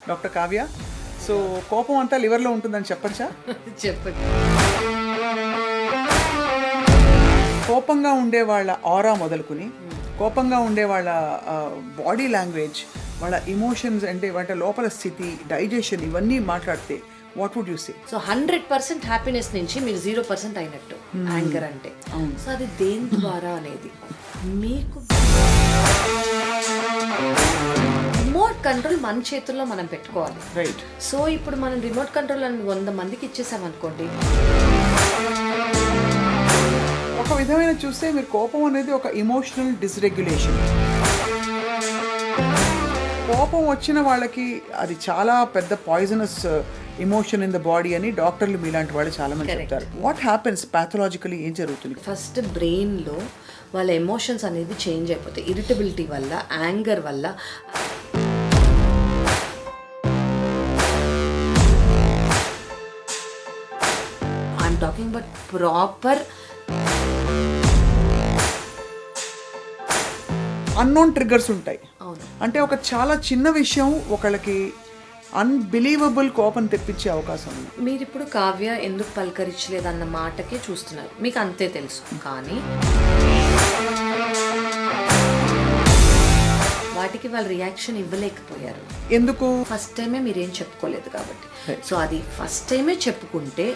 Doctor Kavya, so కోపం అంతా లివర్లో ఉంటుందని చెప్పచ్చా? చెప్పండి. కోపంగా ఉండే వాళ్ళ ఆరా మొదలుకుని కోపంగా ఉండే వాళ్ళ బాడీ లాంగ్వేజ్, వాళ్ళ ఎమోషన్స్ అంటే వాళ్ళ లోపల స్థితి, డైజెషన్ ఇవన్నీ మాట్లాడితే what would you say? So 100% happiness నుంచి మీరు 0% అయినట్టు యాంగర్ అంటే. సో అది దేని ద్వారా అనేది మీకు రిమోట్ కంట్రోల్ మన చేతుల్లో మనం పెట్టుకోవాలి. రైట్. సో ఇప్పుడు మనం రిమోట్ కంట్రోల్ అని 100 మందికి ఇచ్చేసామనుకోండి, ఒక విధమైన చూస్తే మీరు కోపం అనేది ఒక ఎమోషనల్ డిస్రెగ్యులేషన్. కోపం వచ్చిన వాళ్ళకి అది చాలా పెద్ద poisonous emotion in the body అని డాక్టర్లు మీలాంటి వాళ్ళు చాలా మంది చెప్తారు. వాట్ హ్యాపెన్స్ పాథలాజికలీ, ఏం జరుగుతుంది? ఫస్ట్ బ్రెయిన్లో వాళ్ళ ఎమోషన్స్ అనేది చేంజ్ అయిపోతాయి. ఇరిటబిలిటీ వల్ల, యాంగర్ వల్ల. I'm talking but proper unknown triggers ఉంటాయి. అవును. అంటే ఒక చాలా చిన్న విషయం ఒకళ్ళకి అన్బిలీవబుల్ కోపం తెప్పించే అవకాశం ఉంది. మీరు ఇప్పుడు కావ్య ఎందుకు పలకరించలేదు అన్న మాటకే చూస్తున్నారు, మీకు అంతే తెలుసు. కానీ వాటికి వాళ్ళు రియాక్షన్ ఇవ్వలేకపోయారు. ఎందుకు? ఫస్ట్ టైమే మీరేం చెప్పుకోలేదు కాబట్టి. సో అది ఫస్ట్ టైమే చెప్పుకుంటే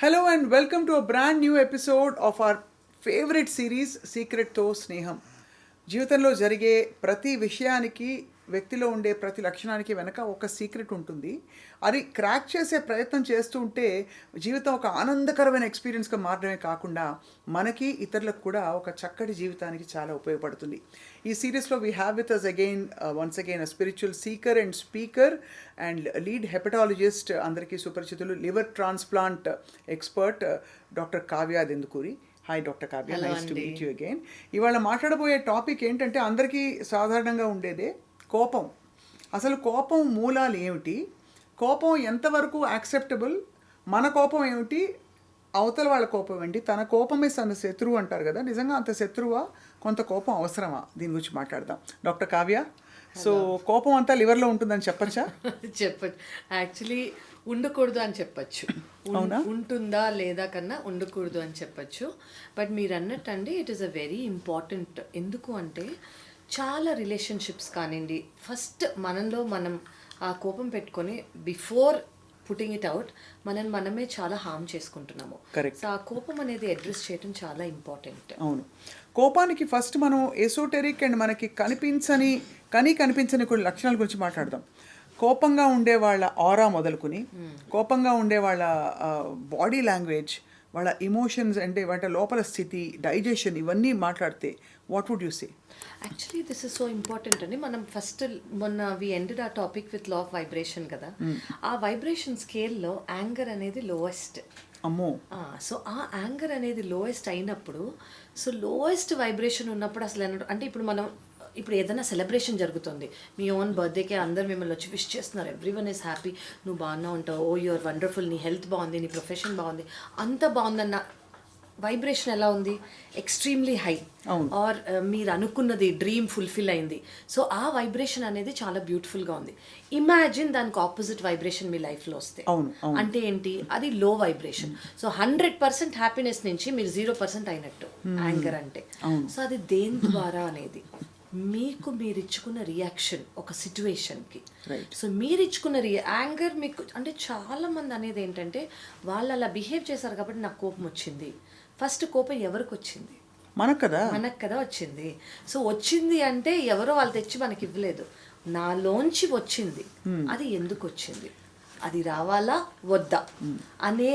hello and welcome to a brand new episode of our favourite series సీక్రెట్తో స్నేహం. జీవితంలో జరిగే ప్రతి విషయానికి, వ్యక్తిలో ఉండే ప్రతి లక్షణానికి వెనక ఒక సీక్రెట్ ఉంటుంది. అది క్రాక్ చేసే ప్రయత్నం చేస్తూ ఉంటే జీవితం ఒక ఆనందకరమైన ఎక్స్పీరియన్స్గా మారడమే కాకుండా మనకి, ఇతరులకు కూడా ఒక చక్కటి జీవితానికి చాలా ఉపయోగపడుతుంది. ఈ సిరీస్లో we have with us again once again a spiritual seeker and speaker and lead hepatologist, అందరికీ సుపరిచితులు, liver transplant expert doctor Kavya Dendukuri. Hi doctor Kavya, nice to meet you again. ఇవాళ మాట్లాడబోయే టాపిక్ ఏంటంటే అందరికీ సాధారణంగా ఉండేదే కోపం. అసలు కోపం మూలాలు ఏమిటి, కోపం ఎంతవరకు యాక్సెప్టబుల్, మన కోపం ఏమిటి, అవతల వాళ్ళ కోపం ఏంటి, తన కోపమే తన శత్రువు అంటారు కదా, నిజంగా అంత శత్రువా, కొంత కోపం అవసరమా, దీని గురించి మాట్లాడదాం. డాక్టర్ కావ్య, సో కోపం అంతా లివర్లో ఉంటుందని చెప్పచ్చా? చెప్పచ్చు. యాక్చువల్లీ ఉండకూడదు అని చెప్పచ్చు. ఉంటుందా లేదా కన్నా ఉండకూడదు అని చెప్పచ్చు. బట్ మీరు అన్నట్టు అండి, it is a very important. ఎందుకు అంటే చాలా రిలేషన్షిప్స్ కానివ్వండి, ఫస్ట్ మనలో మనం ఆ కోపం పెట్టుకొని బిఫోర్ పుట్టింగ్ ఇట్ అవుట్ మనమే చాలా హార్మ్ చేసుకుంటున్నాము. కరెక్ట్. సో ఆ కోపం అనేది అడ్రస్ చేయడం చాలా ఇంపార్టెంట్. అవును. కోపానికి ఫస్ట్ మనం ఎసోటెరిక్ అండ్ మనకి కనిపించని కొన్ని లక్షణాల గురించి మాట్లాడదాం. కోపంగా ఉండే వాళ్ళ ఆరా మొదలుకుని కోపంగా ఉండే వాళ్ళ బాడీ లాంగ్వేజ్, వాళ్ళ ఎమోషన్స్ అంటే వాళ్ళ లోపల స్థితి, డైజెషన్ ఇవన్నీ మాట్లాడితే what would you say? Actually this is so important అండి. మనం ఫస్ట్ మొన్న వి ఎండెడ్ ఆ topic with law of vibration కదా. ఆ వైబ్రేషన్ స్కేల్లో యాంగర్ అనేది లోయెస్ట్. అమ్మో. సో ఆ యాంగర్ అనేది లోయెస్ట్ అయినప్పుడు, సో లోయెస్ట్ వైబ్రేషన్ ఉన్నప్పుడు అసలు అంటే ఇప్పుడు ఏదైనా సెలబ్రేషన్ జరుగుతుంది, మీ ఓన్ బర్త్డేకే అందరు మిమ్మల్ని వచ్చి విష్ చేస్తున్నారు, ఎవ్రీవన్ ఈస్ హ్యాపీ, నువ్వు బాగా ఉంటావు, ఓ యూఆర్ వండర్ఫుల్, నీ హెల్త్ బాగుంది, నీ ప్రొఫెషన్ బాగుంది, అంత బాగుందన్న వైబ్రేషన్ ఎలా ఉంది? Extremely high. ఆర్ మీరు అనుకున్నది డ్రీమ్ ఫుల్ఫిల్ అయింది. సో ఆ వైబ్రేషన్ అనేది చాలా బ్యూటిఫుల్గా ఉంది. ఇమాజిన్ దానికి ఆపోజిట్ వైబ్రేషన్ మీ లైఫ్లో వస్తే అంటే ఏంటి? అది లో వైబ్రేషన్. సో 100% హ్యాపీనెస్ నుంచి మీరు 0% అయినట్టు యాంగర్ అంటే. సో అది దేని ద్వారా అనేది మీకు మీరు ఇచ్చుకున్న రియాక్షన్ ఒక సిచ్యువేషన్కి. సో మీరు ఇచ్చుకున్న యాంగర్ మీకు అంటే చాలా మంది అనేది ఏంటంటే వాళ్ళు అలా బిహేవ్ చేశారు కాబట్టి నాకు కోపం వచ్చింది. ఫస్ట్ కోపం ఎవరికి వచ్చింది? మనకు కదా వచ్చింది. సో వచ్చింది అంటే ఎవరో వాళ్ళు తెచ్చి మనకి ఇవ్వలేదు, నాలోంచి వచ్చింది. అది ఎందుకు వచ్చింది, అది రావాలా వద్దా అనే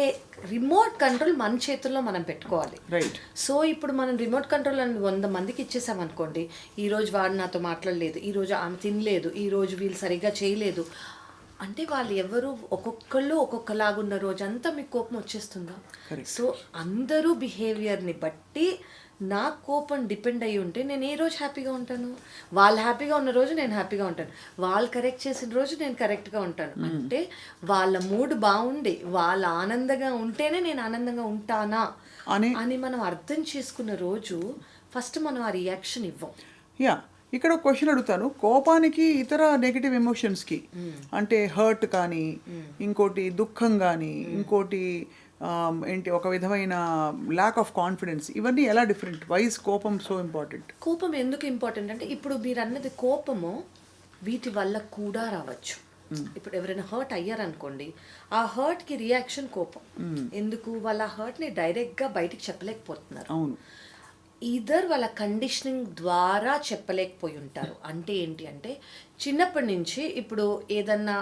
రిమోట్ కంట్రోల్ మన చేతుల్లో మనం పెట్టుకోవాలి. రైట్. సో ఇప్పుడు మనం రిమోట్ కంట్రోల్ అని 100 మందికి ఇచ్చేసామనుకోండి, ఈరోజు వాడు నాతో మాట్లాడలేదు, ఈరోజు ఆమె తినలేదు, ఈరోజు వీళ్ళు సరిగ్గా చేయలేదు అంటే వాళ్ళు ఎవరు ఒక్కొక్కళ్ళు ఒక్కొక్కలాగున్న రోజు అంతా మీకు కోపం వచ్చేస్తుందా? సో అందరూ బిహేవియర్ని బట్టి నా కోపం డిపెండ్ అయ్యి ఉంటే నేను ఏ రోజు హ్యాపీగా ఉంటాను? వాళ్ళు హ్యాపీగా ఉన్న రోజు నేను హ్యాపీగా ఉంటాను, వాళ్ళు కరెక్ట్ చేసిన రోజు నేను కరెక్ట్గా ఉంటాను. అంటే వాళ్ళ మూడ్ బాగుండి వాళ్ళు ఆనందంగా ఉంటేనే నేను ఆనందంగా ఉంటానా అని మనం అర్థం చేసుకున్న రోజు ఫస్ట్ మనం ఆ రియాక్షన్ ఇవ్వం. యా, ఇక్కడ ఒక క్వశ్చన్ అడుగుతాను. కోపానికి ఇతర నెగిటివ్ ఎమోషన్స్కి అంటే హర్ట్ కానీ, ఇంకోటి దుఃఖం కానీ, ఇంకోటి ఏంటి ఒక విధమైన ల్యాక్ ఆఫ్ కాన్ఫిడెన్స్, ఇవన్నీ ఎలా డిఫరెంట్? వై ఇస్ కోపం సో ఇంపార్టెంట్? కోపం ఎందుకు ఇంపార్టెంట్ అంటే ఇప్పుడు మీరు అన్నది కోపము వీటి వల్ల కూడా రావచ్చు. ఇప్పుడు ఎవరైనా హర్ట్ అయ్యారనుకోండి, ఆ హర్ట్కి రియాక్షన్ కోపం. ఎందుకు? వాళ్ళ హర్ట్ని డైరెక్ట్గా బయటికి చెప్పలేకపోతున్నారు. అవును, ఈధర్ వాళ్ళ కండిషనింగ్ ద్వారా చెప్పలేకపోయి ఉంటారు. అంటే ఏంటి అంటే చిన్నప్పటి నుంచి ఇప్పుడు ఏదన్నా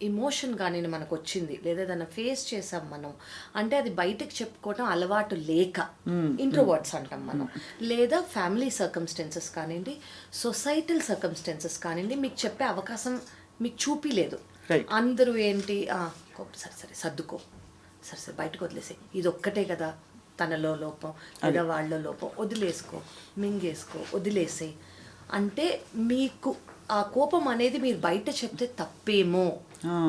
ఇమోషన్ కానీ మనకు వచ్చింది, లేదా ఏదైనా ఫేస్ చేసాం మనం అంటే అది బయటకు చెప్పుకోవటం అలవాటు లేక ఇంట్రోవర్ట్స్ అంటాం మనం, లేదా ఫ్యామిలీ సర్కమ్స్టెన్సెస్ కానివ్వండి, సొసైటల్ సర్కమ్స్టెన్సెస్ కానివ్వండి, మీకు చెప్పే అవకాశం మీకు చూపిలేదు. అందరూ ఏంటి సరే సరే సర్దుకో, సరే సరే బయటకు వదిలేసే, ఇది ఒక్కటే కదా తనలో లోపం లేదా వాళ్ళ లోపం, వదిలేసుకో, మింగేసుకో, వదిలేసే. అంటే మీకు ఆ కోపం అనేది మీరు బయట చెప్తే తప్పేమో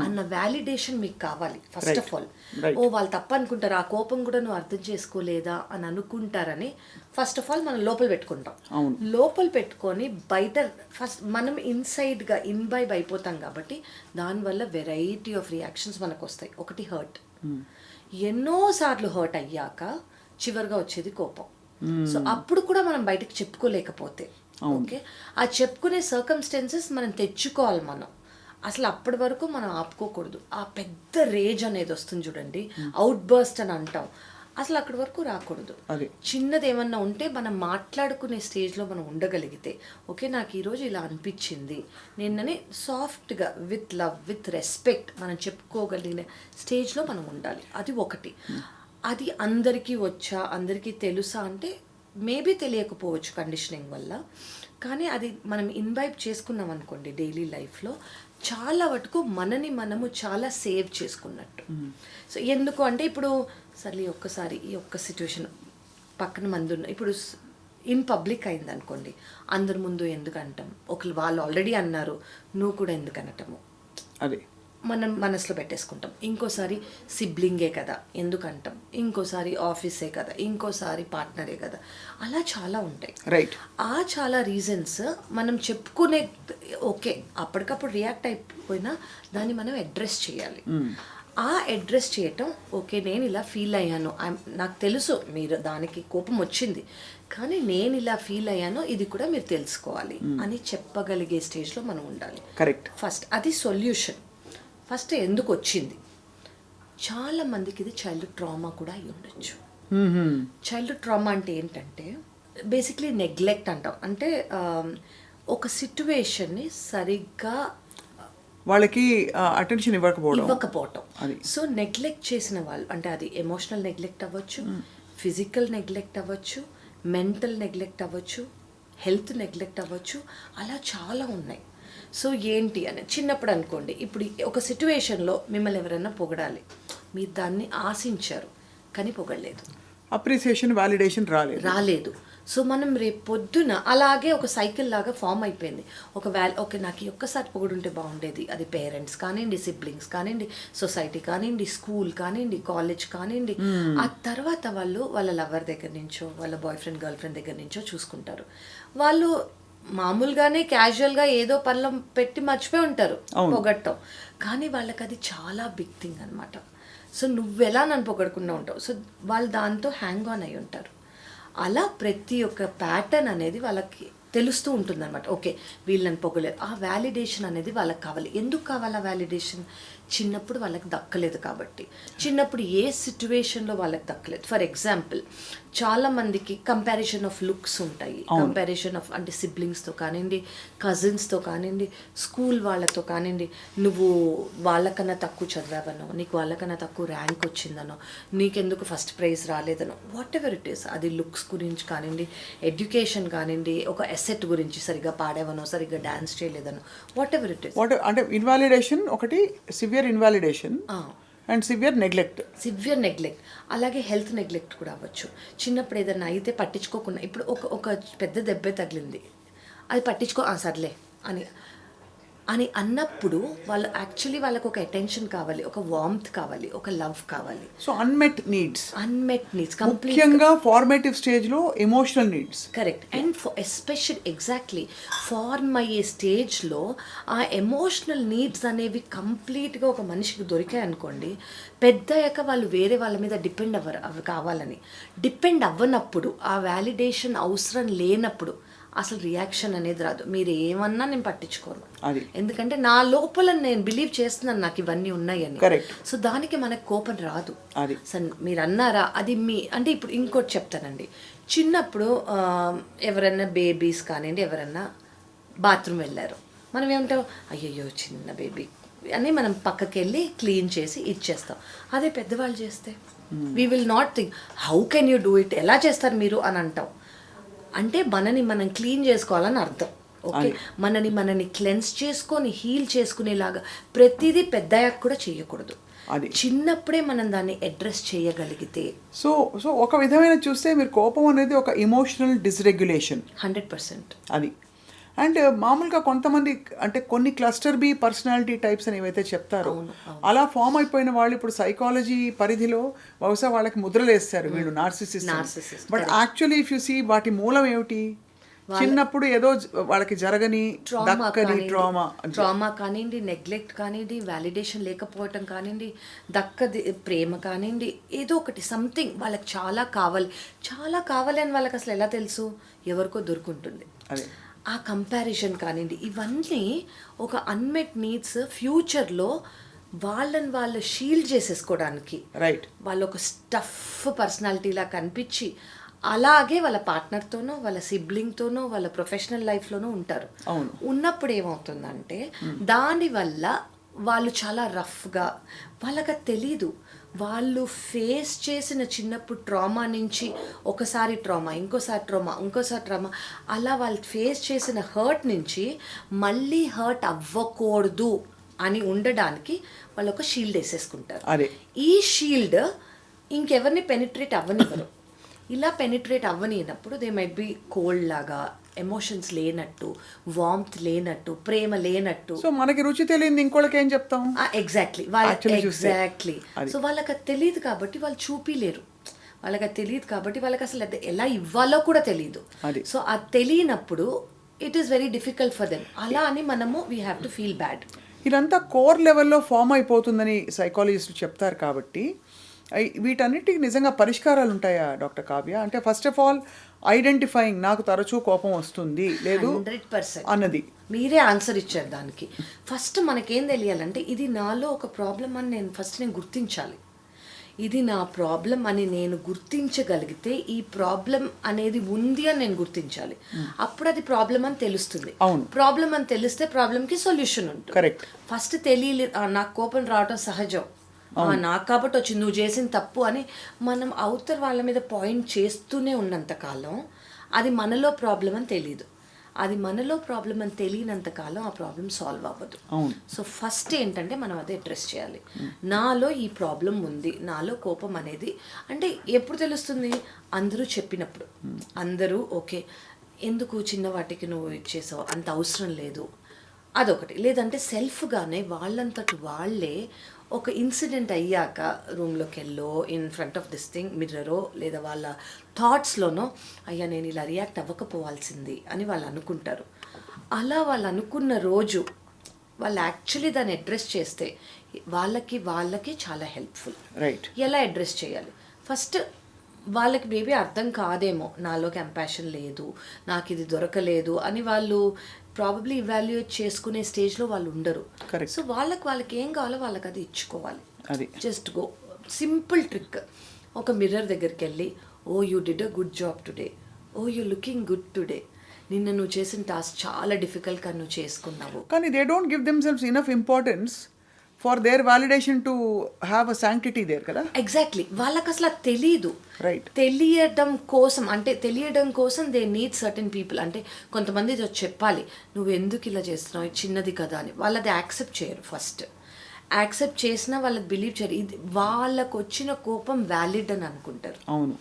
అన్న వ్యాలిడేషన్ మీకు కావాలి ఫస్ట్ ఆఫ్ ఆల్. ఓ వాళ్ళు తప్పు అనుకుంటారు, ఆ కోపం కూడా నువ్వు అర్థం చేసుకోలేదా అని అనుకుంటారని ఫస్ట్ ఆఫ్ ఆల్ మనం లోపల పెట్టుకుంటాం. లోపల పెట్టుకొని బయట ఫస్ట్ మనం ఇన్సైడ్గా ఇన్వైబ్ అయిపోతాం కాబట్టి దానివల్ల వెరైటీ ఆఫ్ రియాక్షన్స్ మనకు వస్తాయి. ఒకటి హర్ట్, ఎన్నోసార్లు హర్ట్ అయ్యాక చివరిగా వచ్చేది కోపం. సో అప్పుడు కూడా మనం బయటకు చెప్పుకోలేకపోతే ఓకే, ఆ చెప్పుకునే సర్కమ్స్టెన్సెస్ మనం తెచ్చుకోవాలి. మనం అసలు అప్పటి వరకు మనం ఆపుకోకూడదు. ఆ పెద్ద రేజ్ అనేది వస్తుంది చూడండి, అవుట్ బర్స్ట్ అని అంటాం, అసలు అక్కడి వరకు రాకూడదు. చిన్నది ఏమన్నా ఉంటే మనం మాట్లాడుకునే స్టేజ్లో మనం ఉండగలిగితే, ఓకే నాకు ఈరోజు ఇలా అనిపించింది నిన్ననే సాఫ్ట్గా విత్ లవ్ విత్ రెస్పెక్ట్ మనం చెప్పుకోగలిగిన స్టేజ్లో మనం ఉండాలి. అది ఒకటి. అది అందరికీ వచ్చా, అందరికీ తెలుసా అంటే మేబీ తెలియకపోవచ్చు కండిషనింగ్ వల్ల, కానీ అది మనం ఇన్వైబ్ చేసుకున్నాం అనుకోండి డైలీ లైఫ్లో, చాలా వరకు మనని మనము చాలా సేవ్ చేసుకున్నట్టు. సో ఎందుకు అంటే ఇప్పుడు సర్లే ఒక్కసారి ఈ ఒక్క సిచ్యువేషన్ పక్కన మంది ఉన్న, ఇప్పుడు ఇన్ పబ్లిక్ అయింది అనుకోండి, అందరి ముందు ఎందుకు అంటాం, ఒకళ్ళు వాళ్ళు ఆల్రెడీ అన్నారు నువ్వు కూడా ఎందుకు అనటము, అదే మనం మనసులో పెట్టేసుకుంటాం. ఇంకోసారి సిబ్లింగే కదా ఎందుకంటాం, ఇంకోసారి ఆఫీసే కదా, ఇంకోసారి పార్ట్నరే కదా, అలా చాలా ఉంటాయి. రైట్. ఆ చాలా రీజన్స్ మనం చెప్పుకునే, ఓకే అప్పటికప్పుడు రియాక్ట్ అయిపోయినా దాన్ని మనం అడ్రస్ చేయాలి. ఆ అడ్రస్ చేయటం, ఓకే నేను ఇలా ఫీల్ అయ్యాను, నాకు తెలుసు మీరు దానికి కోపం వచ్చింది, కానీ నేను ఇలా ఫీల్ అయ్యాను, ఇది కూడా మీరు తెలుసుకోవాలి అని చెప్పగలిగే స్టేజ్లో మనం ఉండాలి. కరెక్ట్. ఫస్ట్ అది సొల్యూషన్. ఫస్ట్ ఎందుకు వచ్చింది, చాలా మందికి ఇది చైల్డ్హుడ్ ట్రామా కూడా అయి ఉండొచ్చు. చైల్డ్హుడ్ ట్రామా అంటే ఏంటంటే బేసిక్లీ నెగ్లెక్ట్ అంటాం. అంటే ఒక సిట్యువేషన్ని సరిగ్గా వాళ్ళకి అటెన్షన్ ఇవ్వకపోవటం. సో నెగ్లెక్ట్ చేసిన వాళ్ళు అంటే అది ఎమోషనల్ నెగ్లెక్ట్ అవ్వచ్చు, ఫిజికల్ నెగ్లెక్ట్ అవ్వచ్చు, మెంటల్ నెగ్లెక్ట్ అవ్వచ్చు, హెల్త్ నెగ్లెక్ట్ అవ్వచ్చు, అలా చాలా ఉన్నాయి. సో ఏంటి అని చిన్నప్పుడు అనుకోండి, ఇప్పుడు ఒక సిట్యువేషన్లో మిమ్మల్ని ఎవరైనా పొగడాలి, మీరు దాన్ని ఆశించారు కానీ పొగడలేదు, అప్రిసియేషన్ వాలిడేషన్ రాలేదు. సో మనం రేపు పొద్దున అలాగే ఒక సైకిల్ లాగా ఫామ్ అయిపోయింది. ఓకే నాకు ఒక్కసారి పొగుడుంటే బాగుండేది, అది పేరెంట్స్ కానివ్వండి, సిబ్లింగ్స్ కానివ్వండి, సొసైటీ కానివ్వండి, స్కూల్ కానివ్వండి, కాలేజ్ కానివ్వండి, ఆ తర్వాత వాళ్ళు వాళ్ళ లవర్ దగ్గర నుంచో వాళ్ళ బాయ్ ఫ్రెండ్ గర్ల్ ఫ్రెండ్ దగ్గర నుంచో చూసుకుంటారు. వాళ్ళు మామూలుగానే క్యాజువల్గా ఏదో పనిలో పెట్టి మర్చిపోయి ఉంటారు పొగట్టం, కానీ వాళ్ళకి అది చాలా బిగ్ థింగ్ అనమాట. సో నువ్వెలా నన్ను పొగడకుండా ఉంటావు, సో వాళ్ళు దాంతో హ్యాంగ్ ఆన్ అయి ఉంటారు. అలా ప్రతి ఒక్క ప్యాటర్న్ అనేది వాళ్ళకి తెలుస్తూ ఉంటుంది అనమాట. ఓకే వీళ్ళని పొగలేరు, ఆ వ్యాలిడేషన్ అనేది వాళ్ళకి కావాలి. ఎందుకు కావాలి ఆ వ్యాలిడేషన్? చిన్నప్పుడు వాళ్ళకి దక్కలేదు కాబట్టి, చిన్నప్పుడు ఏ సిచ్యువేషన్లో వాళ్ళకి దక్కలేదు. ఫర్ ఎగ్జాంపుల్ చాలామందికి కంపారిజన్ ఆఫ్ లుక్స్ ఉంటాయి, కంపారిజన్ ఆఫ్ అంటే సిబ్లింగ్స్తో కానివ్వండి, కజిన్స్తో కానివ్వండి, స్కూల్ వాళ్ళతో కానివ్వండి, నువ్వు వాళ్ళకన్నా తక్కువ చదివావనో, నీకు వాళ్ళకన్నా తక్కువ ర్యాంక్ వచ్చిందనో, నీకెందుకు ఫస్ట్ ప్రైజ్ రాలేదనో, వాట్ ఎవర్ ఇట్ ఈస్, అది లుక్స్ గురించి కానివ్వండి, ఎడ్యుకేషన్ కానివ్వండి, ఒక ఎసెట్ గురించి సరిగ్గా పాడేవనో, సరిగ్గా డ్యాన్స్ చేయలేదనో, వాట్ ఎవర్ ఇట్ ఈస్. అంటే ఇన్వాలిడేషన్ ఒకటి, severe invalidation, and severe neglect. Severe neglect, అలాగే హెల్త్ నెగ్లెక్ట్ కూడా అవ్వచ్చు. చిన్నప్పుడు ఏదైనా అయితే పట్టించుకోకుండా, ఇప్పుడు ఒక పెద్ద దెబ్బే తగిలింది, అది సర్లే అని అని అన్నప్పుడు వాళ్ళు యాక్చువల్లీ వాళ్ళకు ఒక అటెన్షన్ కావాలి, ఒక వార్మ్త్ కావాలి, ఒక లవ్ కావాలి. సో అన్మెట్ నీడ్స్ కంప్లీట్గా ఫార్మేటివ్ స్టేజ్లో emotional needs. Correct. And especially exactly form అయ్యే స్టేజ్లో ఆ ఎమోషనల్ నీడ్స్ అనేవి కంప్లీట్గా ఒక మనిషికి దొరికాయి అనుకోండి, పెద్దయ్యాక వాళ్ళు వేరే వాళ్ళ మీద డిపెండ్ అవి కావాలని డిపెండ్ అవ్వనప్పుడు, ఆ వ్యాలిడేషన్ అవసరం లేనప్పుడు అసలు రియాక్షన్ అనేది రాదు. మీరు ఏమన్నా నేను పట్టించుకోను, ఎందుకంటే నా లోపల నేను బిలీవ్ చేస్తున్నాను నాకు ఇవన్నీ ఉన్నాయని. సో దానికి మనకు కోపం రాదు. మీరు అన్నారా అది అంటే ఇప్పుడు ఇంకోటి చెప్తానండి. చిన్నప్పుడు ఎవరైనా బేబీస్ కానివ్వండి, ఎవరన్నా బాత్రూమ్ వెళ్ళారు, మనం ఏమంటాం, అయ్యయ్యో చిన్న బేబీ అని మనం పక్కకి వెళ్ళి క్లీన్ చేసి ఇచ్చేస్తాం. అదే పెద్దవాళ్ళు చేస్తే we will not think how can you do it, ఎలా చేస్తారు మీరు అని అంటాం. అంటే మనని మనం క్లీన్ చేసుకోవాలని అర్థం. ఓకే, మనని క్లెన్స్ చేసుకొని హీల్ చేసుకునేలాగా ప్రతిదీ పెద్దయ్యాక కూడా చేయకూడదు. చిన్నప్పుడే మనం దాన్ని అడ్రస్ చేయగలిగితే. సో ఒక విధమైన చూస్తే మీరు కోపం అనేది ఒక ఎమోషనల్ డిస్రెగ్యులేషన్ 100%. అది. అండ్ మామూలుగా కొంతమంది అంటే కొన్ని క్లస్టర్ బి పర్సనాలిటీ టైప్స్ అని ఏవైతే చెప్తారో అలా ఫామ్ అయిపోయిన వాళ్ళు ఇప్పుడు సైకాలజీ పరిధిలో బహుశా వాళ్ళకి ముద్రలు వేస్తారు, వీళ్ళు narcissist. But actually if you see వాటి మూలం ఏమిటి, చిన్నప్పుడు ఏదో వాళ్ళకి జరగని ట్రామా కానివ్వండి, నెగ్లెక్ట్ కానివ్వండి, వ్యాలిడేషన్ లేకపోవటం కానివ్వండి, దక్కది ప్రేమ కానివ్వండి, ఏదో ఒకటి సంథింగ్ వాళ్ళకి చాలా కావాలి అని వాళ్ళకి అసలు ఎలా తెలుసు, ఎవరికో దొరుకుంటుంది. ఆ కంపారిజన్ కానివ్వండి, ఇవన్నీ ఒక అన్మెట్ నీడ్స్ ఫ్యూచర్లో వాళ్ళని వాళ్ళు షీల్డ్ చేసేసుకోవడానికి, వాళ్ళు ఒక స్టఫ్ పర్సనాలిటీలా కనిపించి అలాగే వాళ్ళ పార్ట్నర్తోనో, వాళ్ళ సిబ్లింగ్తోనో, వాళ్ళ ప్రొఫెషనల్ లైఫ్లోనో ఉంటారు. ఉన్నప్పుడు ఏమవుతుందంటే దానివల్ల వాళ్ళు చాలా రఫ్గా, వాళ్ళకి తెలీదు, వాళ్ళు ఫేస్ చేసిన చిన్నప్పుడు ట్రామా నుంచి ఒకసారి ట్రామా, ఇంకోసారి ట్రామా, అలా వాళ్ళు ఫేస్ చేసిన హర్ట్ నుంచి మళ్ళీ హర్ట్ అవ్వకూడదు అని ఉండడానికి వాళ్ళు ఒక షీల్డ్ వేసేసుకుంటారు. ఈ షీల్డ్ ఇంకెవరిని పెనిట్రేట్ అవ్వనివ్వరు. ఇలా పెనిట్రేట్ అవ్వనినప్పుడు దే మైట్ బి కోల్డ్ లాగా, ఎమోషన్స్ లేనట్టు, వార్మ్త్ లేనట్టు, ప్రేమ లేనట్టు. సో మనకి రుచి తెలియదు, ఇంకోళ్ళకి ఏం చెప్తాం. ఎగ్జాక్ట్లీ. సో వాళ్ళకి అది తెలియదు కాబట్టి వాళ్ళు చూపిలేరు, వాళ్ళకి అది తెలియదు కాబట్టి వాళ్ళకి అసలు అది ఎలా ఇవ్వాలో కూడా తెలియదు. సో అది తెలియనప్పుడు it is very difficult for them. అలా అని మనము we have to feel bad. ఇదంతా కోర్ లెవెల్లో ఫామ్ అయిపోతుందని సైకాలజిస్టులు చెప్తారు కాబట్టి వీటన్నిటికి నిజంగా పరిష్కారాలు ఉంటాయా డాక్టర్ కావ్య? అంటే ఫస్ట్ ఆఫ్ ఆల్ ఐడెంటిఫైయింగ్, నాకు తరచూ కోపం వస్తుంది లేదు 100% అన్నది మీరే ఆన్సర్ ఇచ్చారు దానికి. ఫస్ట్ మనకేం తెలియాలంటే ఇది నాలో ఒక ప్రాబ్లం అని నేను గుర్తించాలి. ఇది నా ప్రాబ్లం అని నేను గుర్తించగలిగితే, ఈ ప్రాబ్లం అనేది ఉంది అని నేను గుర్తించాలి. అప్పుడు అది ప్రాబ్లం అని తెలుస్తుంది. ప్రాబ్లం అని తెలిస్తే ప్రాబ్లంకి సొల్యూషన్ ఉంటుంది. కరెక్ట్. ఫస్ట్ తెలియలేదు, నాకు కోపం రావడం సహజం, నాకు కాబట్టి వచ్చింది, నువ్వు చేసిన తప్పు అని మనం అవతల వాళ్ళ మీద పాయింట్ చేస్తూనే ఉన్నంతకాలం అది మనలో ప్రాబ్లం అని తెలియదు. అది మనలో ప్రాబ్లం అని తెలియనంతకాలం ఆ ప్రాబ్లం సాల్వ్ అవ్వదు. సో ఫస్ట్ ఏంటంటే మనం అదే అడ్రస్ చేయాలి. నాలో ఈ ప్రాబ్లం ఉంది, నాలో కోపం అనేది అంటే ఎప్పుడు తెలుస్తుంది? అందరూ చెప్పినప్పుడు. అందరూ ఓకే, ఎందుకు చిన్న వాటికి నువ్వు ఇచ్చేసావు, అంత అవసరం లేదు, అదొకటి. లేదంటే సెల్ఫ్గానే వాళ్ళంతటి వాళ్ళే ఒక ఇన్సిడెంట్ అయ్యాక రూమ్లోకి వెళ్ళో, in front of this thing మిర్రరో, లేదా వాళ్ళ థాట్స్లోనో, అయ్యా నేను ఇలా రియాక్ట్ అవ్వకపోవాల్సింది అని వాళ్ళు అనుకుంటారు. అలా వాళ్ళు అనుకున్న రోజు వాళ్ళు యాక్చువల్లీ దాన్ని అడ్రస్ చేస్తే వాళ్ళకి చాలా హెల్ప్ఫుల్. ఎలా అడ్రస్ చేయాలి? ఫస్ట్ వాళ్ళకి మేబీ అర్థం కాదేమో, నాలో కంపాషన్ లేదు, నాకు ఇది దొరకలేదు అని వాళ్ళు ప్రాబబ్లీ ఇవాల్యుయేట్ చేసుకునే స్టేజ్లో వాళ్ళు ఉండరు. సో వాళ్ళకి ఏం కావాలో వాళ్ళకి అది ఇచ్చుకోవాలి. Just go, simple trick. ఒక మిర్రర్ దగ్గరికి వెళ్ళి, oh you did a good job today, oh you looking good today, నిన్న నువ్వు చేసిన టాస్క్ చాలా డిఫికల్ట్గా నువ్వు చేసుకున్నావు. కానీ they don't give themselves enough importance for their validation to have a sanctity there కదా. ఎగ్జాక్ట్లీ. వాళ్ళకి అసలు అది తెలీదు. తెలియడం కోసం దే నీడ్ సర్టెన్ పీపుల్. అంటే కొంతమంది చెప్పాలి, నువ్వు ఎందుకు ఇలా చేస్తున్నావు, చిన్నది కదా అని. వాళ్ళు అది యాక్సెప్ట్ చేయరు ఫస్ట్. యాక్సెప్ట్ చేసినా వాళ్ళకి బిలీవ్ చేయరు. ఇది వాళ్ళకు వచ్చిన కోపం వ్యాలిడ్ అని అనుకుంటారు. అవును.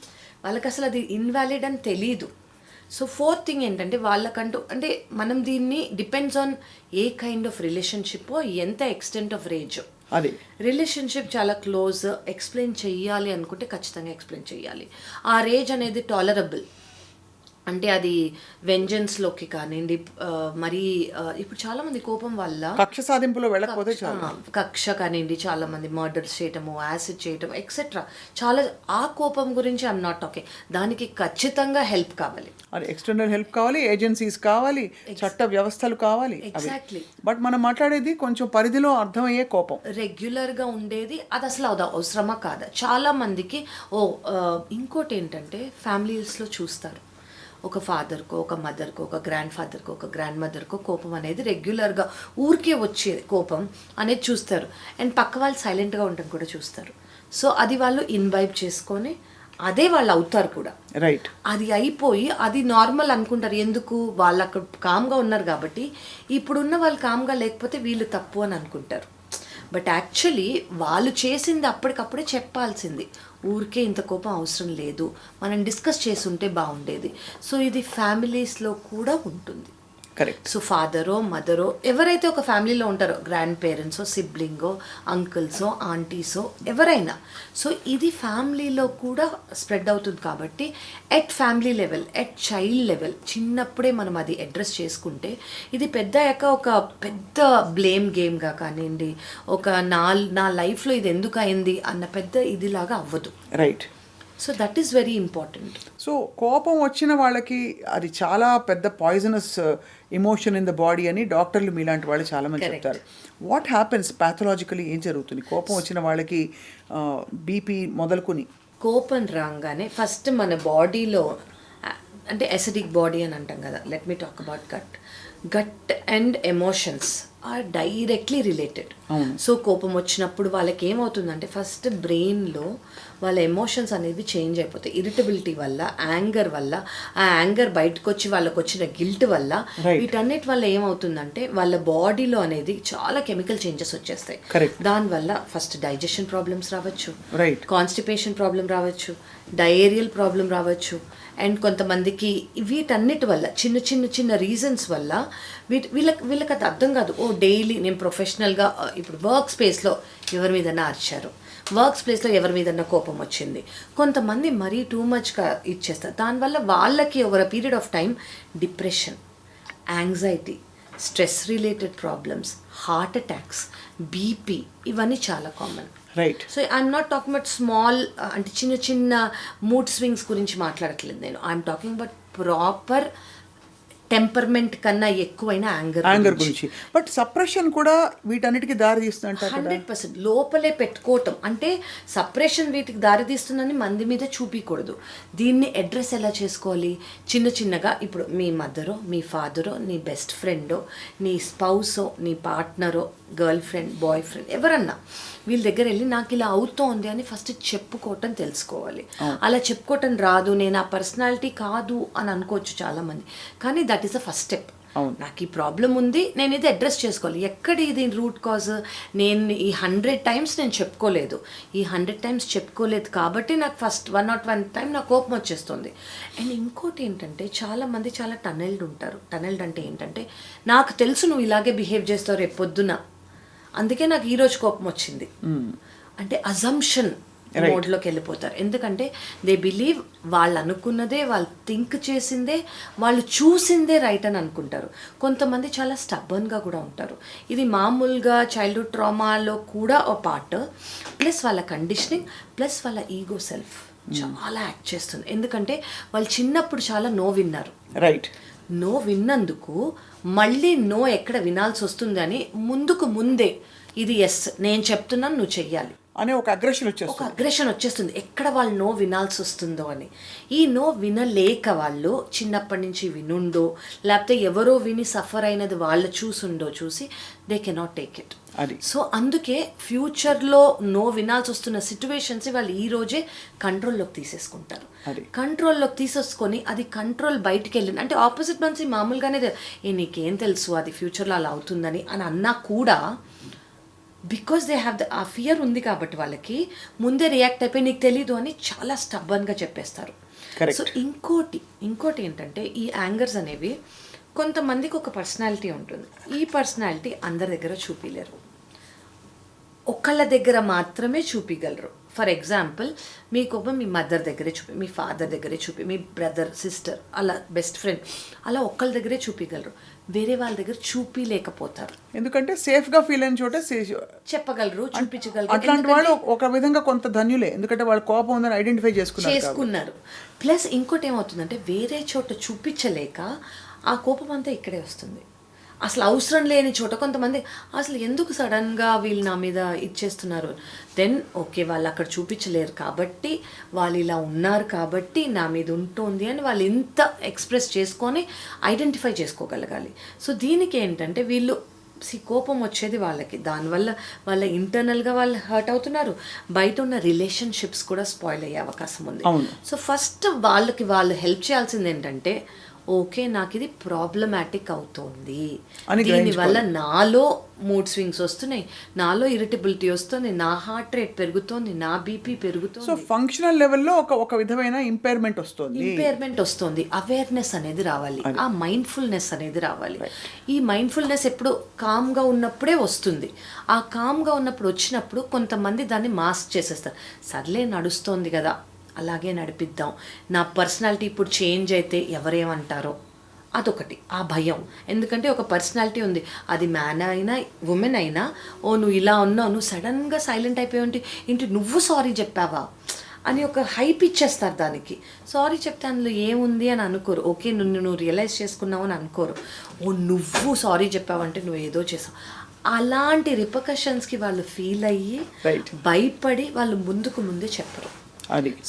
వాళ్ళకి అసలు అది ఇన్వాలిడ్ అని తెలీదు. సో ఫోర్త్ థింగ్ ఏంటంటే వాళ్ళకంటూ అంటే మనం దీన్ని depends on a kind of relationship, ఎంత ఎక్స్టెంట్ ఆఫ్ రేజ్. అది రిలేషన్షిప్ చాలా క్లోజ్, ఎక్స్ప్లెయిన్ చెయ్యాలి అనుకుంటే ఖచ్చితంగా ఎక్స్ప్లెయిన్ చెయ్యాలి. ఆ రేజ్ అనేది టాలరబుల్, అంటే అది వెంజెన్స్లోకి కానివ్వండి, మరీ ఇప్పుడు చాలామంది కోపం వల్ల కక్ష సాధింపులో వెళ్ళకపోతే చాలు. కక్ష కానివ్వండి, చాలామంది మర్డర్స్ చేయటము, యాసిడ్ చేయటం ఎక్సెట్రా. చాలా ఆ కోపం గురించి ఐఎమ్ నాట్ టాకింగ్. దానికి ఖచ్చితంగా హెల్ప్ కావాలి, అది ఎక్స్టర్నల్ హెల్ప్ కావాలి, ఏజెన్సీస్ కావాలి, చట్ట వ్యవస్థలు కావాలి. ఎగ్జాక్ట్లీ. బట్ మనం మాట్లాడేది కొంచెం పరిధిలో అర్థమయ్యే కోపం, రెగ్యులర్గా ఉండేది. అది అసలు అవసరమా కాదా చాలా మందికి. ఇంకోటి ఏంటంటే ఫ్యామిలీస్లో చూస్తారు, ఒక ఫాదర్కో, ఒక మదర్కో, ఒక గ్రాండ్ ఫాదర్కో, ఒక గ్రాండ్ మదర్కో కోపం అనేది రెగ్యులర్గా ఊరికే వచ్చే కోపం అనేది చూస్తారు. అండ్ పక్క వాళ్ళు సైలెంట్గా ఉండడం కూడా చూస్తారు. సో అది వాళ్ళు ఇన్వైబ్ చేసుకొని అదే వాళ్ళు అవుతారు కూడా. రైట్. అది అయిపోయి అది నార్మల్ అనుకుంటారు. ఎందుకు? వాళ్ళు అక్కడ కామ్గా ఉన్నారు కాబట్టి. ఇప్పుడున్న వాళ్ళు కామ్గా లేకపోతే వీళ్ళు తప్పు అని అనుకుంటారు. బట్ యాక్చువల్లీ వాళ్ళు చేసింది అప్పటికప్పుడే చెప్పాల్సింది. ఊరికే ఇంత కోపం అవసరం లేదు, మనం డిస్కస్ చేసుంటే బాగుండేది. సో ఇది ఫ్యామిలీస్లో కూడా ఉంటుంది. కరెక్ట్. సో ఫాదరో మదరో ఎవరైతే ఒక ఫ్యామిలీలో ఉంటారో, గ్రాండ్ పేరెంట్సో, సిబ్లింగో, అంకుల్సో, ఆంటీసో ఎవరైనా, సో ఇది ఫ్యామిలీలో కూడా స్ప్రెడ్ అవుతుంది. కాబట్టి at family level, at child level చిన్నప్పుడే మనం అది అడ్రస్ చేసుకుంటే ఇది పెద్ద అయ్యాక ఒక పెద్ద బ్లేమ్ గేమ్గా కానివ్వండి, ఒక నా లైఫ్లో ఇది ఎందుకు అయింది అన్న పెద్ద ఇదిలాగా అవ్వదు. Right. So that is very important. So కోపం వచ్చిన వాళ్ళకి అది చాలా పెద్ద poisonous emotion in the body అని డాక్టర్లు మీలాంటి వాళ్ళు చాలామంది చెప్తారు. వాట్ హ్యాపెన్స్ ప్యాథలాజికలీ, ఏం జరుగుతుంది కోపం వచ్చిన వాళ్ళకి? బీపీ మొదలుకొని కోపం రాగానే ఫస్ట్ మన బాడీలో, అంటే అసిడిక్ బాడీ అని అంటాం కదా, let me talk about gut and emotions are directly related. So కోపం వచ్చినప్పుడు వాళ్ళకి ఏమవుతుందంటే ఫస్ట్ బ్రెయిన్లో వాళ్ళ ఎమోషన్స్ అనేవి చేంజ్ అయిపోతాయి. ఇరిటబిలిటీ వల్ల, యాంగర్ వల్ల, ఆ యాంగర్ బయటకు వచ్చి వాళ్ళకు వచ్చిన గిల్ట్ వల్ల, వీటన్నిటి వల్ల ఏమవుతుందంటే వాళ్ళ బాడీలో అనేది చాలా కెమికల్ చేంజెస్ వచ్చేస్తాయి. దానివల్ల ఫస్ట్ డైజెషన్ ప్రాబ్లమ్స్ రావచ్చు, కాన్స్టిపేషన్ ప్రాబ్లం రావచ్చు, డయేరియల్ ప్రాబ్లం రావచ్చు. అండ్ కొంతమందికి వీటన్నిటి వల్ల చిన్న రీజన్స్ వల్ల వీళ్ళకి అది అర్థం కాదు. డైలీ నేను ప్రొఫెషనల్గా ఇప్పుడు వర్క్ స్పేస్లో ఎవరి మీదన్నా అరిచారు, వర్క్ ప్లేస్లో ఎవరి మీదన్నా కోపం వచ్చింది, కొంతమంది మరీ టూ మచ్గా ఇచ్చేస్తారు. దానివల్ల వాళ్ళకి over a period of time depression, anxiety, stress related problems, heart attacks, BP ఇవన్నీ చాలా common. Right. So I'm not talking about small, అంటే చిన్న మూడ్ స్వింగ్స్ గురించి మాట్లాడట్లేదు నేను. I'm talking about proper temperament కన్నా ఎక్కువైన యాంగర్ గురించి. బట్ సప్రెషన్ కూడా వీటన్నిటికీ దారి తీస్తుందంట. 100% లోపలే పెట్టుకోవటం, అంటే సప్రెషన్ వీటికి దారి తీస్తుందని మంది మీద చూపించకూడదు. దీన్ని అడ్రస్ ఎలా చేసుకోవాలి? చిన్నగా ఇప్పుడు మీ మదరో, మీ ఫాదరో, నీ బెస్ట్ ఫ్రెండో, నీ స్పౌసో, నీ పార్ట్నరో, గర్ల్ ఫ్రెండ్, బాయ్ ఫ్రెండ్ ఎవరన్నా వీళ్ళ దగ్గర వెళ్ళి నాకు ఇలా అవుతోంది అని ఫస్ట్ చెప్పుకోవటం తెలుసుకోవాలి. అలా చెప్పుకోవటం రాదు, నేను ఆ పర్సనాలిటీ కాదు అని అనుకోవచ్చు చాలామంది, కానీ that is the first step. నాకు ఈ ప్రాబ్లం ఉంది, నేను ఇది అడ్రస్ చేసుకోవాలి. ఎక్కడ ఇది రూట్ కాజ్? నేను ఈ 100 times నేను చెప్పుకోలేదు, ఈ 100 times చెప్పుకోలేదు కాబట్టి నాకు ఫస్ట్ 101 time నాకు కోపం వచ్చేస్తుంది. అండ్ ఇంకోటి ఏంటంటే చాలామంది చాలా టనెల్డ్ ఉంటారు. టనెల్డ్ అంటే ఏంటంటే నాకు తెలుసు నువ్వు ఇలాగే బిహేవ్ చేస్తావు రేపు పొద్దున, అందుకే నాకు ఈరోజు కోపం వచ్చింది అంటే అజంప్షన్ మోడ్లోకి వెళ్ళిపోతారు. ఎందుకంటే దే బిలీవ్ వాళ్ళు అనుకున్నదే, వాళ్ళు థింక్ చేసిందే, వాళ్ళు చూసిందే రైట్ అని అనుకుంటారు. కొంతమంది చాలా స్టబ్బర్న్గా కూడా ఉంటారు. ఇది మామూలుగా చైల్డ్హుడ్ ట్రామాలో కూడా ఒక పార్ట్, ప్లస్ వాళ్ళ కండిషనింగ్, ప్లస్ వాళ్ళ ఈగో సెల్ఫ్ చాలా యాక్ట్ చేస్తుంది. ఎందుకంటే వాళ్ళు చిన్నప్పుడు చాలా నో విన్నారు. రైట్. నో విన్నందుకు మళ్ళీ నో ఎక్కడ వినాల్సి వస్తుంది అని ముందే ఇది ఎస్ నేను చెప్తున్నాను నువ్వు చెయ్యాలి అనే ఒక అగ్రెషన్ వచ్చేస్తుంది ఎక్కడ వాళ్ళు నో వినాల్సి వస్తుందో అని. ఈ నో వినలేక వాళ్ళు చిన్నప్పటి నుంచి వినుండో, లేకపోతే ఎవరో విని సఫర్ అయినది వాళ్ళు చూసి they cannot take it. So అందుకే ఫ్యూచర్లో నో వినాల్సి వస్తున్న సిచ్యువేషన్స్ వాళ్ళు ఈ రోజే కంట్రోల్లోకి తీసేసుకుంటారు. కంట్రోల్లోకి తీసేసుకొని అది కంట్రోల్ బయటికి వెళ్ళింది అంటే ఆపోజిట్ మనిషి మామూలుగానే నీకేం తెలుసు అది ఫ్యూచర్లో అలా అవుతుందని అని అన్నా కూడా బికాస్ దే హ్యావ్ ఆ ఫియర్ ఉంది కాబట్టి వాళ్ళకి ముందే రియాక్ట్ అయిపోయి నీకు తెలీదు అని చాలా స్టబ్బన్గా చెప్పేస్తారు. సో ఇంకోటి ఏంటంటే ఈ యాంగర్స్ అనేవి కొంతమందికి ఒక పర్సనాలిటీ ఉంటుంది. ఈ పర్సనాలిటీ అందరి దగ్గర చూపించలేరు, ఒకళ్ళ దగ్గర మాత్రమే చూపించగలరు. ఫర్ ఎగ్జాంపుల్ మీ కోపం మీ మదర్ దగ్గరే చూపి, మీ ఫాదర్ దగ్గరే చూపి, మీ బ్రదర్ సిస్టర్ అలా బెస్ట్ ఫ్రెండ్ అలా ఒక్కళ్ళ దగ్గరే చూపించగలరు, వేరే వాళ్ళ దగ్గర చూపించలేకపోతారు. ఎందుకంటే సేఫ్గా ఫీల్ అయిన చోట చెప్పగలరు, చూపించగలరు. అట్లాంటి వాళ్ళు ఒక విధంగా కొంత ధన్యులే, ఎందుకంటే వాళ్ళ కోపం ఉందని ఐడెంటిఫై చేసుకున్నారు. ప్లస్ ఇంకోటి ఏమవుతుందంటే వేరే చోట చూపించలేక ఆ కోపం అంతా ఇక్కడే వస్తుంది. అసలు అవసరం లేని చోట కొంతమంది అసలు ఎందుకు సడన్గా వీళ్ళు నా మీద ఇచ్చేస్తున్నారు, దెన్ ఓకే వాళ్ళు అక్కడ చూపించలేరు కాబట్టి వాళ్ళు ఇలా ఉన్నారు కాబట్టి నా మీద ఉంటుంది అని వాళ్ళు ఇంత ఎక్స్ప్రెస్ చేసుకొని ఐడెంటిఫై చేసుకోగలగాలి. సో దీనికి ఏంటంటే వీళ్ళు కోపం వచ్చేది వాళ్ళకి, దానివల్ల వాళ్ళ ఇంటర్నల్గా వాళ్ళు హర్ట్ అవుతున్నారు, బయట ఉన్న రిలేషన్షిప్స్ కూడా స్పాయిల్ అయ్యే అవకాశం ఉంది. సో ఫస్ట్ వాళ్ళకి వాళ్ళు హెల్ప్ చేయాల్సింది ఏంటంటే ఓకే నాకు ఇది ప్రాబ్లమాటిక్ అవుతుంది, దీనివల్ల నాలో మూడ్ స్వింగ్స్ వస్తున్నాయి, నాలో ఇరిటబిలిటీ వస్తుంది, నా హార్ట్ రేట్ పెరుగుతుంది, నా బీపీ పెరుగుతుంది. సో ఫంక్షనల్ లెవెల్లో ఒక విధమైన ఇంపైర్మెంట్ వస్తుంది. అవేర్నెస్ అనేది రావాలి, ఆ మైండ్ఫుల్నెస్ అనేది రావాలి. ఈ మైండ్ఫుల్నెస్ ఎప్పుడు కామ్గా ఉన్నప్పుడే వస్తుంది. ఆ కామ్గా ఉన్నప్పుడు వచ్చినప్పుడు కొంతమంది దాన్ని మాస్క్ చేసేస్తారు. సర్లే నడుస్తోంది కదా అలాగే నడిపిద్దాం, నా పర్సనాలిటీ ఇప్పుడు చేంజ్ అయితే ఎవరేమంటారో అదొకటి, ఆ భయం. ఎందుకంటే ఒక పర్సనాలిటీ ఉంది, అది మ్యాన్ అయినా ఉమెన్ అయినా, ఓ నువ్వు ఇలా ఉన్నావు, నువ్వు సడన్గా సైలెంట్ అయిపోయి ఏంటి నువ్వు సారీ చెప్పావా అని ఒక హైప్ ఇచ్చేస్తారు దానికి. సారీ చెప్తే అందులో ఏముంది అని అనుకోరు, ఓకే నువ్వు రియలైజ్ చేసుకున్నావు అని అనుకోరు. ఓ నువ్వు సారీ చెప్పావంటే నువ్వు ఏదో చేసావు, అలాంటి రిపర్కషన్స్కి వాళ్ళు ఫీల్ అయ్యి భయపడి వాళ్ళు ముందే చెప్పరు.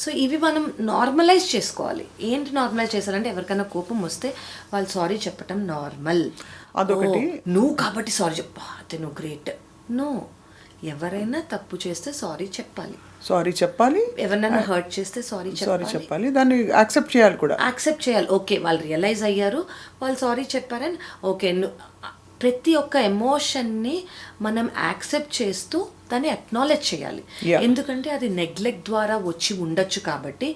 సో ఇవి మనం నార్మలైజ్ చేసుకోవాలి. ఏంటి నార్మలైజ్ చేశారంటే ఎవరికైనా కోపం వస్తే వాళ్ళు సారీ చెప్పటం నార్మల్, అదొకటి. నువ్వు కాబట్టి సారీ చెప్పా అదే నువ్వు గ్రేట్. నో, ఎవరైనా తప్పు చేస్తే సారీ చెప్పాలి, ఎవరినైనా హర్ట్ చేస్తే సారీ చెప్పాలి, దాన్ని యాక్సెప్ట్ చేయాలి. ఓకే వాళ్ళు రియలైజ్ అయ్యారు, వాళ్ళు సారీ చెప్పారని ఓకే. ప్రతి ఒక్క ఎమోషన్ని మనం యాక్సెప్ట్ చేస్తూ దాన్ని అక్నాలెడ్జ్ చేయాలి. ఎందుకంటే అది నెగ్లెక్ట్ ద్వారా వచ్చి ఉండొచ్చు కాబట్టి,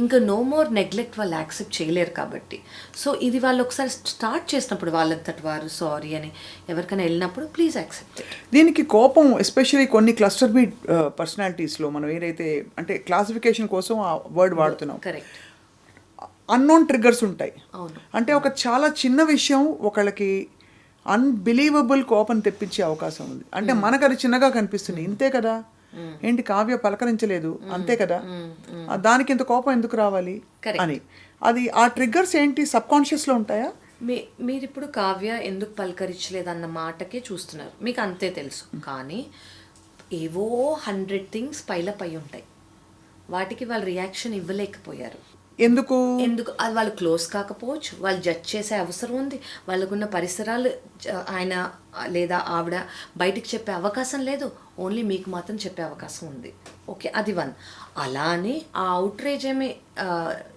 ఇంకా నో మోర్ నెగ్లెక్ట్ వాళ్ళు యాక్సెప్ట్ చేయలేరు కాబట్టి. సో ఇది వాళ్ళు ఒకసారి స్టార్ట్ చేసినప్పుడు వాళ్ళంతటి వారు సారీ అని ఎవరికైనా వెళ్ళినప్పుడు ప్లీజ్ యాక్సెప్ట్ ఇట్. దీనికి కోపం ఎస్పెషల్లీ కొన్ని క్లస్టర్ బి పర్సనాలిటీస్లో మనం ఏదైతే అంటే క్లాసిఫికేషన్ కోసం ఆ వర్డ్ వాడుతున్నాం, కరెక్ట్, అన్నోన్ ట్రిగ్గర్స్ ఉంటాయి. అవును, అంటే ఒక చాలా చిన్న విషయం ఒకళ్ళకి అన్బిలీవబుల్ కోపం తెప్పించే అవకాశం ఉంది. అంటే మనకు అది చిన్నగా కనిపిస్తుంది, ఇంతే కదా ఏంటి కావ్య పలకరించలేదు అంతే కదా, దానికి ఇంత కోపం ఎందుకు రావాలి అని. అది ఆ ట్రిగ్గర్స్ ఏంటి సబ్ కాన్షియస్లో ఉంటాయా? మీరు ఇప్పుడు కావ్య ఎందుకు పలకరించలేదు అన్న మాటకే చూస్తున్నారు, మీకు అంతే తెలుసు. కానీ ఏవో 100 థింగ్స్ పైలప్ అయి ఉంటాయి, వాటికి వాళ్ళు రియాక్షన్ ఇవ్వలేకపోయారు. ఎందుకు అది వాళ్ళు క్లోజ్ కాకపోవచ్చు, వాళ్ళు జడ్జ్ చేసే అవసరం ఉంది, వాళ్ళకున్న పరిసరాలు ఆయన లేదా ఆవిడ బయటికి చెప్పే అవకాశం లేదు, ఓన్లీ మీకు మాత్రం చెప్పే అవకాశం ఉంది. ఓకే, అది 1. అలా అని ఆ అవుట్రేజ్ ఏమి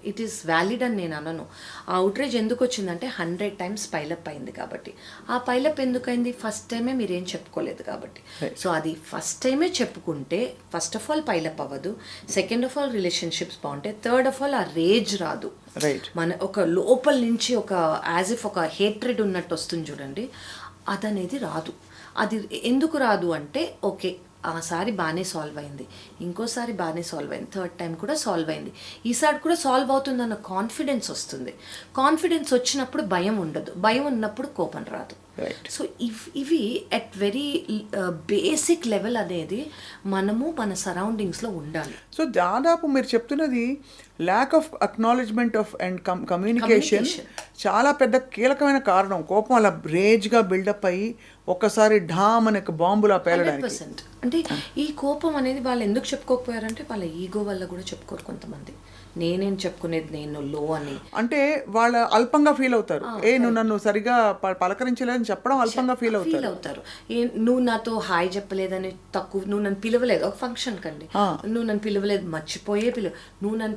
ఇట్ ఈస్ వ్యాలిడ్ అని నేను అనను. ఆ అవుట్రేజ్ ఎందుకు వచ్చిందంటే 100 టైమ్స్ పైలప్ అయింది కాబట్టి. ఆ పైలప్ ఎందుకు అయింది? ఫస్ట్ టైమే మీరేం చెప్పుకోలేదు కాబట్టి. సో అది ఫస్ట్ టైమే చెప్పుకుంటే ఫస్ట్ ఆఫ్ ఆల్ పైలప్ అవ్వదు, సెకండ్ ఆఫ్ ఆల్ రిలేషన్షిప్స్ బాగుంటాయి, థర్డ్ ఆఫ్ ఆల్ ఆ రేజ్ రాదు. మన ఒక లోపల నుంచి ఒక యాజ్ ఇఫ్ ఒక హేట్రెడ్ ఉన్నట్టు వస్తుంది చూడండి, అదనేది రాదు. అది ఎందుకు రాదు అంటే ఓకే ఆసారి బాగానే సాల్వ్ అయింది, ఇంకోసారి బాగానే సాల్వ్ అయింది, థర్డ్ టైం కూడా సాల్వ్ అయింది, ఈసారి కూడా సాల్వ్ అవుతుందన్న కాన్ఫిడెన్స్ వస్తుంది. కాన్ఫిడెన్స్ వచ్చినప్పుడు భయం ఉండదు, భయం ఉన్నప్పుడు కోపం రాదు. సో ఇవి అట్ వెరీ బేసిక్ లెవెల్ అనేది మనము మన సరౌండింగ్స్లో ఉండాలి. సో దాదాపు మీరు చెప్తున్నది lack of acknowledgement of and communication చాలా పెద్ద కీలకమైన కారణం. కోపం అలా రేజ్గా బిల్డప్ అయ్యి ఒక్కసారి ఢామ్ అనే బాంబులా పేలడానికి. 100%. అంటే ఈ కోపం అనేది వాళ్ళు ఎందుకు చెప్పుకోకపోయారంటే వాళ్ళ ఈగో వల్ల కూడా చెప్పుకోరు కొంతమంది. నేనేం చెప్పుకునేది నేను లో అని, అంటే వాళ్ళ అల్పంగా ఫీల్ అవుతారు. నువ్వు నన్ను సరిగా పలకరించలేదని చెప్పడం అల్పంగా ఫీల్ ఫీల్ అవుతారు. నువ్వు నాతో హాయ్ చెప్పలేదని తక్కువ, నువ్వు నన్ను పిలవలేదు ఒక ఫంక్షన్ కండి, నువ్వు నన్ను పిలవలేదు మర్చిపోయే నువ్వు నన్ను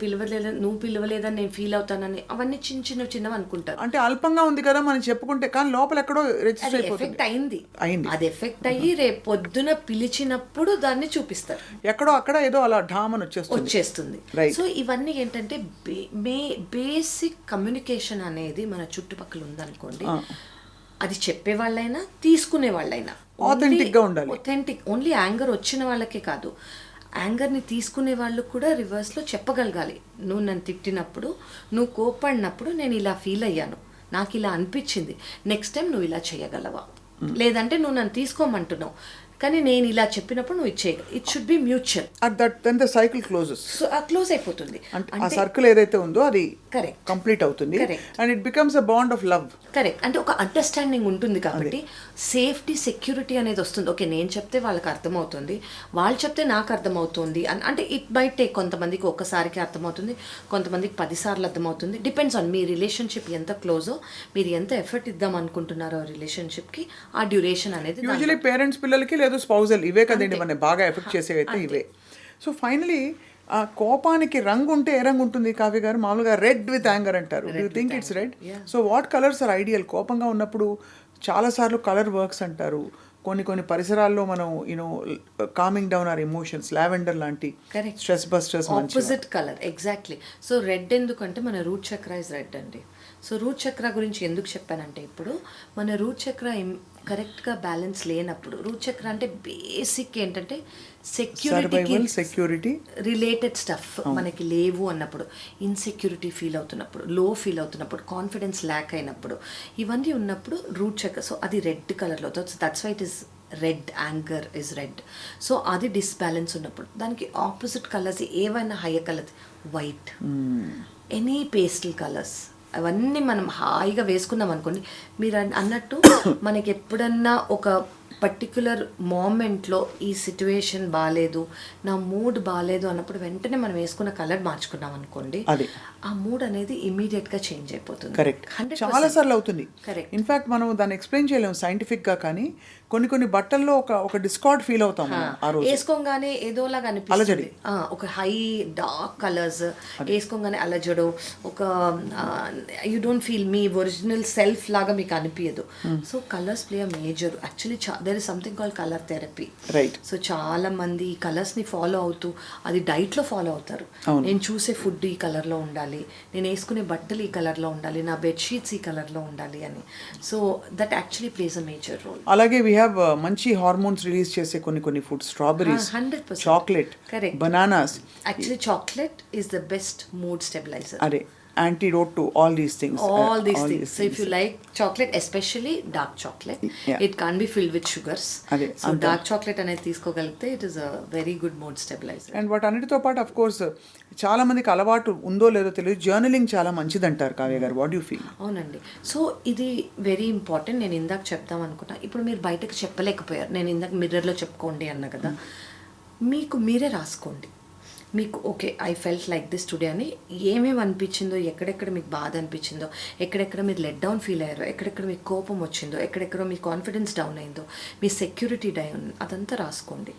పిలవలేదని నేను ఫీల్ అవుతానని, అవన్నీ చిన్నవి అనుకుంటారు. అంటే అల్పంగా ఉంది కదా మనం చెప్పుకుంటే, కానీ లోపల ఎక్కడో రిజిస్టర్ అయిపోతుంది. ఎఫెక్ట్ అయింది, అది ఎఫెక్ట్ అయ్యి రేపు పొద్దున పిలిచినప్పుడు దాన్ని చూపిస్తారు, ఎక్కడో అక్కడ ఏదో అలా ఢామని వచ్చేస్తుంది. సో ఇవన్నీ ఏంటంటే బేసిక్ కమ్యూనికేషన్ అనేది మన చుట్టుపక్కల ఉందనుకోండి, అది చెప్పే వాళ్ళైనా తీసుకునే వాళ్ళైనా ఆథెంటిక్గా ఉండాలి. ఓన్లీ యాంగర్ వచ్చిన వాళ్ళకే కాదు, యాంగర్ని తీసుకునే వాళ్ళు కూడా రివర్స్లో చెప్పగలగాలి. నువ్వు నన్ను తిట్టినప్పుడు, నువ్వు కోపడినప్పుడు నేను ఇలా ఫీల్ అయ్యాను, నాకు ఇలా అనిపించింది, నెక్స్ట్ టైం నువ్వు ఇలా చేయగలవా, లేదంటే నువ్వు నన్ను తీసుకోమంటున్నావు కానీ నేను ఇలా చెప్పినప్పుడు నువ్వు ఇచ్చేయగ. It should be mutual. At that then the cycle closes. So ఆ క్లోజ్ అయిపోతుంది, అంటే ఆ సర్కిల్ ఏదైతే ఉందో అది కరెక్ట్ కంప్లీట్ అవుతుంది. Correct. And it becomes a bond of love. Correct. అంటే ఒక అండర్స్టాండింగ్ ఉంటుంది కాబట్టి సేఫ్టీ సెక్యూరిటీ అనేది వస్తుంది. ఓకే నేను చెప్తే వాళ్ళకి అర్థమవుతుంది, వాళ్ళు చెప్తే నాకు అర్థమవుతుంది అంటే ఇట్ బై టేక్, కొంతమందికి ఒక్కసారికి అర్థమవుతుంది, కొంతమందికి 10 సార్లు అర్థమవుతుంది. డిపెండ్స్ ఆన్ మీ రిలేషన్షిప్ ఎంత క్లోజో, మీరు ఎంత ఎఫర్ట్ ఇద్దాం అనుకుంటున్నారో రిలేషన్షిప్కి, ఆ డ్యూరేషన్ అనేది. యూజువలీ పేరెంట్స్ పిల్లలకి లేదు స్పౌజల్ ఇవే కదండి మన బాగా ఎఫెక్ట్ చేసేవి అయితే ఇవే. సో ఫైనలీ ఆ కోపానికి రంగు ఉంటే ఏ రంగు ఉంటుంది కావ్య గారు? మామూలుగా రెడ్ విత్ యాంగర్ అంటారు. You think it's red? So what colours are ideal? కోపంగా ఉన్నప్పుడు చాలాసార్లు కలర్ వర్క్స్ అంటారు. కొన్ని పరిసరాల్లో మనం you know coming down our emotions, lavender లాంటి stress busters, opposite colour. Exactly. So red ఎందుకంటే మన రూట్ చక్ర ఇస్ రెడ్ అండి. సో రూట్ చక్ర గురించి ఎందుకు చెప్పానంటే, ఇప్పుడు మన రూట్ చక్ర కరెక్ట్గా బ్యాలెన్స్ లేనప్పుడు, రూట్ చక్ర అంటే బేసిక్ ఏంటంటే సెక్యూరిటీ రిలేటెడ్ స్టఫ్ మనకి లేవు అన్నప్పుడు, ఇన్సెక్యూరిటీ ఫీల్ అవుతున్నప్పుడు, లో ఫీల్ అవుతున్నప్పుడు, కాన్ఫిడెన్స్ ల్యాక్ అయినప్పుడు, ఇవన్నీ ఉన్నప్పుడు రూట్ చక్ర, సో అది రెడ్ కలర్లో, that's why it is red, anger is red. So అది డిస్బ్యాలెన్స్ ఉన్నప్పుడు దానికి ఆపోజిట్ కలర్స్ ఏవైనా higher colours, white, any pastel colours, అవన్నీ మనం హాయిగా వేసుకున్నాం అనుకోండి. మీరు అన్నట్టు మనకి ఎప్పుడన్నా ఒక పర్టిక్యులర్ మూమెంట్లో ఈ సిచ్యువేషన్ బాగాలేదు, నా మూడ్ బాగాలేదు అన్నప్పుడు వెంటనే మనం వేసుకున్న కలర్ మార్చుకున్నాం అనుకోండి, ఆ మూడ్ అనేది ఇమీడియట్గా చేంజ్ అయిపోతుంది. కరెక్ట్. చాలా సార్లు అవుతుంది. కరెక్ట్. ఇన్ఫ్యాక్ట్ మనం దాన్ని ఎక్స్ప్లెయిన్ చేయలేము సైంటిఫిక్గా, కానీ కొన్ని బట్టల్లో ఒక డిస్కార్డ్ ఫీల్ అవుతాం ఆ రోజు, వేసుకోగానే ఏదోలాగా అనిపిస్తుంది. ఒక హై డార్క్ కలర్స్ వేసుకోగానే అలజడు, ఒక యూ డోంట్ ఫీల్ మీ ఒరిజినల్ సెల్ఫ్ లాగా మీకు అనిపించదు. So colours play a major. Actually there is something called colour therapy. Right. So చాలా మంది ఈ కలర్స్ని ఫాలో అవుతూ అది డైట్లో ఫాలో అవుతారు. నేను చూసే ఫుడ్ ఈ కలర్లో ఉండాలి, నేను వేసుకునే బట్టలు ఈ కలర్లో ఉండాలి, నా బెడ్షీట్స్ ఈ కలర్లో ఉండాలి అని. So that actually plays a major role. అలాగే వీ హ్యావ్ మంచి హార్మోన్స్ రిలీజ్ చేసే కొన్ని food, strawberries, 100%, chocolate, bananas. Actually chocolate is the best mood stabiliser. అదే antidote to all these things. So if you like chocolate, especially dark chocolate, it can't be filled with sugars. So dark chocolate అనేది తీసుకోగలిగితే it is a very good mood stabilizer. And వాటన్నిటితో పాటు of course చాలా మందికి అలవాటు ఉందో లేదో తెలియదు, జర్నలింగ్ చాలా మంచిది అంటారు కావ్య గారు. What you feel? అవునండి. సో ఇది వెరీ ఇంపార్టెంట్. నేను ఇందాక చెప్దాం అనుకున్నా, ఇప్పుడు మీరు బయటకు చెప్పలేకపోయారు, నేను ఇందాక మిర్రర్లో చెప్పుకోండి అన్నా కదా, మీకు మీరే రాసుకోండి. మీకు okay I felt like this today అని ఏమేమి అనిపించిందో, ఎక్కడెక్కడ మీకు బాధ అనిపించిందో, ఎక్కడెక్కడ మీరు లెట్ డౌన్ ఫీల్ అయ్యారో, ఎక్కడెక్కడ మీకు కోపం వచ్చిందో, ఎక్కడెక్కడ మీ కాన్ఫిడెన్స్ డౌన్ అయిందో, మీ సెక్యూరిటీ డౌన్, అదంతా రాసుకోండి.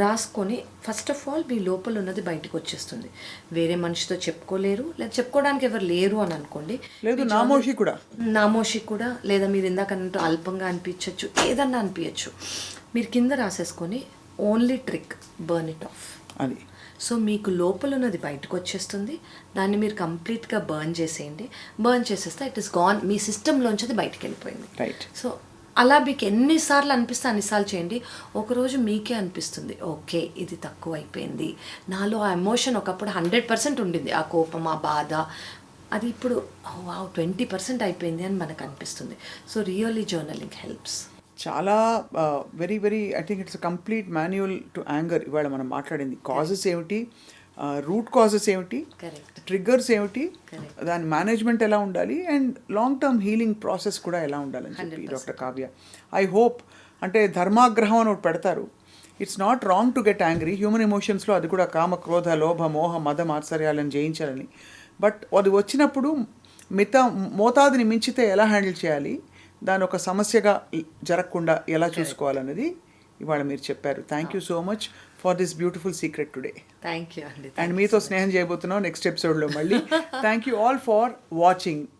రాసుకొని ఫస్ట్ ఆఫ్ ఆల్ మీ లోపల ఉన్నది బయటకు వచ్చేస్తుంది. వేరే మనిషితో చెప్పుకోలేరు, లేదా చెప్పుకోవడానికి ఎవరు లేరు అని అనుకోండి, లేదు నామోషి కూడా, లేదా మీరు ఇందాక అన్నట్టు అల్పంగా అనిపించవచ్చు, ఏదన్నా అనిపించచ్చు, మీరు కింద రాసేసుకొని only trick burn it off. అది సో మీకు లోపల ఉన్నది బయటకు వచ్చేస్తుంది, దాన్ని మీరు కంప్లీట్గా బర్న్ చేసేయండి. బర్న్ చేసేస్తే ఇట్ ఇస్ గాన్, మీ సిస్టంలోంచి అది బయటకు వెళ్ళిపోయింది. రైట్. సో అలా మీకు ఎన్నిసార్లు అనిపిస్తే అన్నిసార్లు చేయండి. ఒకరోజు మీకే అనిపిస్తుంది ఓకే ఇది తక్కువ అయిపోయింది, నాలో ఆ ఎమోషన్ ఒకప్పుడు 100% ఉండింది, ఆ కోపం, ఆ బాధ, అది ఇప్పుడు 20% అయిపోయింది అని మనకు అనిపిస్తుంది. So really journaling helps. చాలా very I think it's complete manual to anger. ఇవాళ మనం మాట్లాడింది కాజెస్ ఏమిటి, రూట్ కాజెస్ ఏమిటి, ట్రిగ్గర్స్ ఏమిటి, దాని మేనేజ్మెంట్ ఎలా ఉండాలి, and long term healing process కూడా ఎలా ఉండాలని చెప్పి డాక్టర్ కావ్య. ఐ హోప్, అంటే ధర్మాగ్రహం అని ఒకటి పెడతారు, it's not wrong to get angry. Human ఎమోషన్స్లో అది కూడా కామ, క్రోధ, లోభ, మోహ, మద, మాత్సర్యాలను జయించాలని. బట్ అది వచ్చినప్పుడు మోతాదుని మించితే ఎలా హ్యాండిల్ చేయాలి, దాని ఒక సమస్యగా జరగకుండా ఎలా చూసుకోవాలన్నది ఇవాళ మీరు చెప్పారు. Thank you so much for this beautiful secret today. Thank you అండి. అండ్ మీతో స్నేహం చేయబోతున్నాం నెక్స్ట్ ఎపిసోడ్లో మళ్ళీ. Thank you all for watching.